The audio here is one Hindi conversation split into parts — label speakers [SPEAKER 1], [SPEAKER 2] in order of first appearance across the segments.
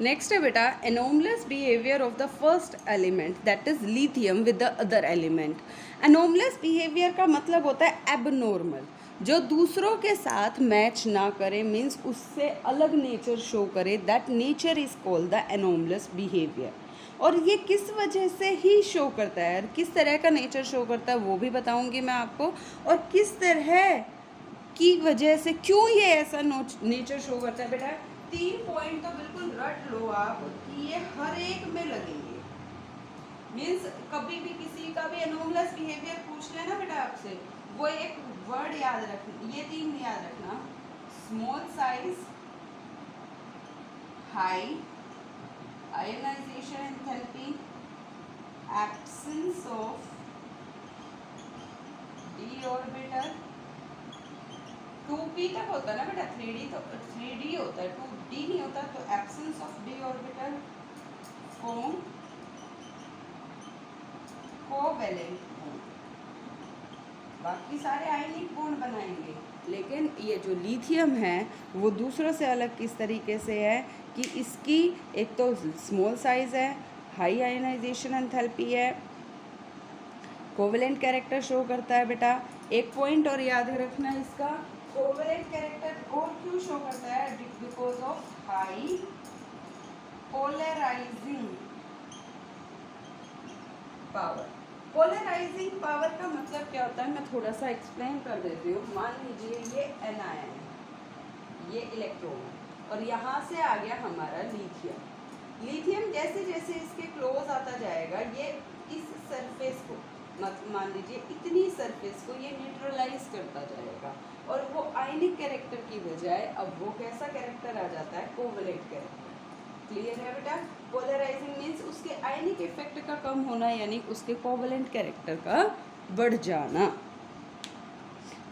[SPEAKER 1] नेक्स्ट है बेटा anomalous behaviour of the first element that is lithium with the other element. Anomalous behaviour का मतलब होता है एबनॉर्मल, जो दूसरों के साथ मैच ना करे, मीन्स उससे अलग नेचर शो करे, that nature is called the anomalous behaviour. और ये किस वजह से ही शो करता है, किस तरह का नेचर शो करता है वो भी बताऊंगी मैं आपको, और किस तरह की वजह से क्यों ये ऐसा नेचर शो करता है। बेटा 3 पॉइंट तो बिल्कुल रट लो आप कि ये हर एक में लगेंगे। मीन्स कभी भी किसी का भी एनोमलस बिहेवियर पूछ लेना बेटा आपसे, वो एक वर्ड याद रखना, ये 3 याद रखना, small size, high ionisation enthalpy, absence of d orbital. 2p तक होता है ना बेटा, 3d तो 3d होता है, 2d नहीं होता, तो absence of d orbital form covalent bond. बाकी सारे आयनिक बॉन्ड बनाएंगे, लेकिन ये जो लिथियम है वो दूसरों से अलग किस तरीके से है कि इसकी एक तो स्मॉल साइज है, हाई आयोनाइजेशन एंथैल्पी है, कोवेलेंट कैरेक्टर शो करता है। बेटा एक पॉइंट और याद रखना इसका, कोवेलेंट कैरेक्टर और क्यों शो करता है, because of high polarising power. Polarising power का मतलब क्या होता है, मैं थोड़ा सा एक्सप्लेन कर देती हूँ। मान लीजिए ये एनायन है, ये इलेक्ट्रॉन है, और यहाँ से आ गया हमारा लिथियम। लिथियम जैसे जैसे इसके क्लोज आता जाएगा, ये इस सरफेस को, मान लीजिए इतनी सरफेस को ये न्यूट्रलाइज करता जाएगा, और वो आयनिक कैरेक्टर की बजाय अब वो कैसा कैरेक्टर आ जाता है, कोवेलेंट कैरेक्टर। क्लियर है बेटा? पोलराइजिंग मीन्स उसके आयनिक इफेक्ट का कम होना, यानी उसके कोवेलेंट कैरेक्टर का बढ़ जाना।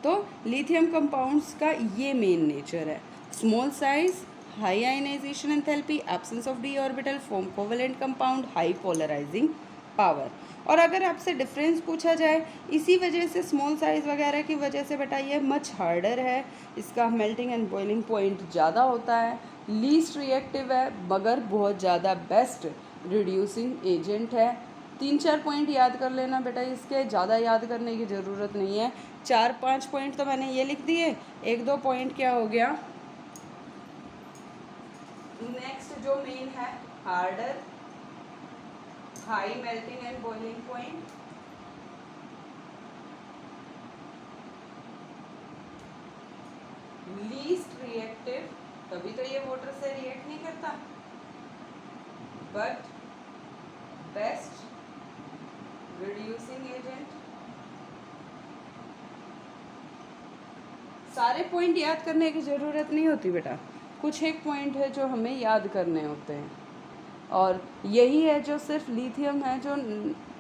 [SPEAKER 1] तो लिथियम कंपाउंड्स का ये मेन नेचर है, small size, high ionisation enthalpy, absence of d orbital, form covalent compound, high polarising power. और अगर आपसे डिफरेंस पूछा जाए, इसी वजह से स्मॉल साइज़ वगैरह की वजह से बेटा ये मच हार्डर है, इसका मेल्टिंग एंड बॉइलिंग पॉइंट ज़्यादा होता है, लीस्ट रिएक्टिव है, मगर बहुत ज़्यादा बेस्ट रिड्यूसिंग एजेंट है। 3-4 पॉइंट याद कर लेना बेटा, इसके ज़्यादा याद करने की ज़रूरत नहीं है। 4-5 पॉइंट तो मैंने ये लिख दिए, 1-2 पॉइंट क्या हो गया, नेक्स्ट जो मेन है, harder, high melting and boiling point, least reactive, तभी तो ये वाटर से रिएक्ट नहीं करता, बट बेस्ट रिड्यूसिंग एजेंट। सारे पॉइंट याद करने की ज़रूरत नहीं होती बेटा, कुछ एक पॉइंट है जो हमें याद करने होते हैं, और यही है जो सिर्फ लिथियम है जो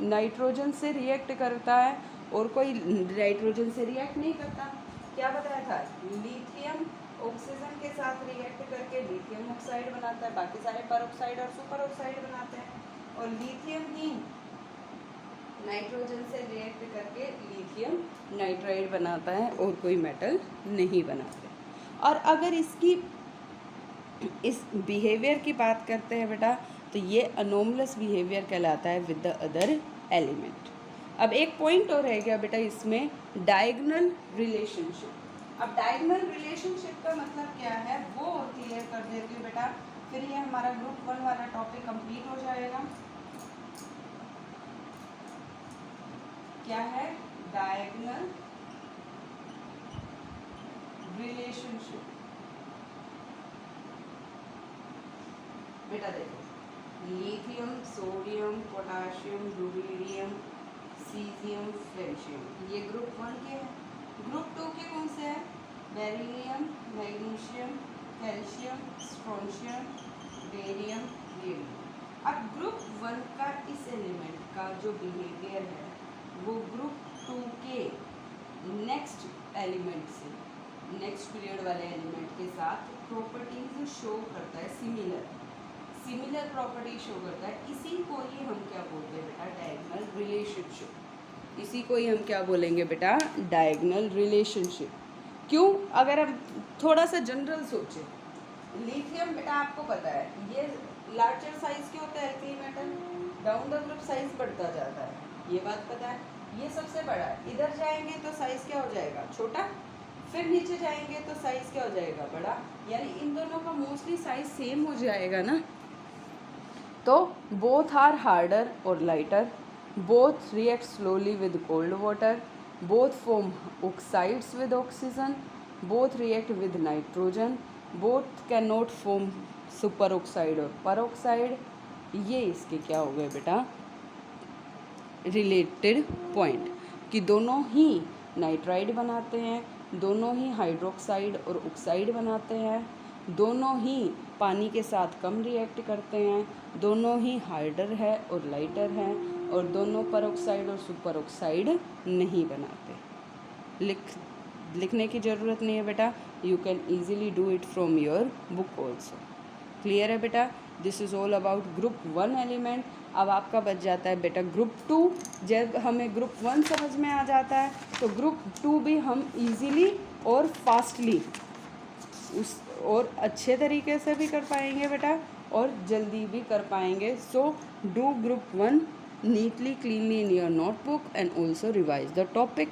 [SPEAKER 1] नाइट्रोजन से रिएक्ट करता है, और कोई नाइट्रोजन से रिएक्ट नहीं करता। क्या बताया था, लिथियम ऑक्सीजन के साथ रिएक्ट करके लिथियम ऑक्साइड बनाता है, बाकी सारे परऑक्साइड और सुपर ऑक्साइड बनाते हैं, और लिथियम ही नाइट्रोजन से रिएक्ट करके लिथियम नाइट्राइड बनाता है, और कोई मेटल नहीं बनाते। और अगर इसकी इस बिहेवियर की बात करते हैं बेटा, तो ये अनोमलस बिहेवियर कहलाता है विद द अदर एलिमेंट। अब एक पॉइंट और रह गया बेटा इसमें, डायगोनल रिलेशनशिप। अब डायगोनल रिलेशनशिप का मतलब क्या है वो और क्लियर कर देती हूँ बेटा, फिर ये हमारा ग्रुप 1 वाला टॉपिक कंप्लीट हो जाएगा। क्या है डायगोनल रिलेशनशिप? बेटा देखो, lithium, sodium, potassium, rubidium, caesium, francium, ये ग्रुप 1 के हैं। ग्रुप 2 के कौन से हैं, beryllium, magnesium, calcium, strontium, barium, radium. अब ग्रुप 1 का इस एलिमेंट का जो बिहेवियर है वो ग्रुप 2 के नेक्स्ट एलिमेंट से, नेक्स्ट पीरियड वाले एलिमेंट के साथ प्रॉपर्टीज शो करता है, सिमिलर प्रॉपर्टी शो करता है। इसी को ही हम क्या बोलते हैं बेटा, डायगोनल रिलेशनशिप। इसी को ही हम क्या बोलेंगे बेटा, डायगोनल रिलेशनशिप। क्यों, अगर हम थोड़ा सा जनरल सोचें, लिथियम बेटा आपको पता है ये लार्जर साइज के होते हैं alkali metal, down the group size बढ़ता जाता है, ये बात पता है। ये सबसे बड़ा है, इधर जाएंगे तो साइज क्या हो जाएगा, छोटा, फिर नीचे जाएंगे तो साइज क्या हो जाएगा, बड़ा, यानी इन दोनों का मोस्टली साइज सेम हो जाएगा ना। तो बोथ आर हार्डर और lighter, both react slowly with cold water, both form oxides with oxygen, both react with nitrogen, both cannot form superoxide और peroxide। ये इसके क्या हो गए बेटा, रिलेटेड पॉइंट, कि दोनों ही नाइट्राइड बनाते हैं, दोनों ही हाइड्रोक्साइड और ऑक्साइड बनाते हैं, दोनों ही पानी के साथ कम रिएक्ट करते हैं, दोनों ही हार्डर है और लाइटर हैं, और दोनों पेरोक्साइड और सुपर ऑक्साइड नहीं बनाते। लिखने की ज़रूरत नहीं है बेटा, you can easily do it from your book also. Clear है बेटा, this is all about group 1 element. अब आपका बच जाता है बेटा ग्रुप 2। जब हमें ग्रुप 1 समझ में आ जाता है तो ग्रुप 2 भी हम ईजिली और फास्टली उस और अच्छे तरीके से भी कर पाएंगे बेटा, और जल्दी भी कर पाएंगे। So do group 1 neatly, cleanly in your notebook and also revise the topic.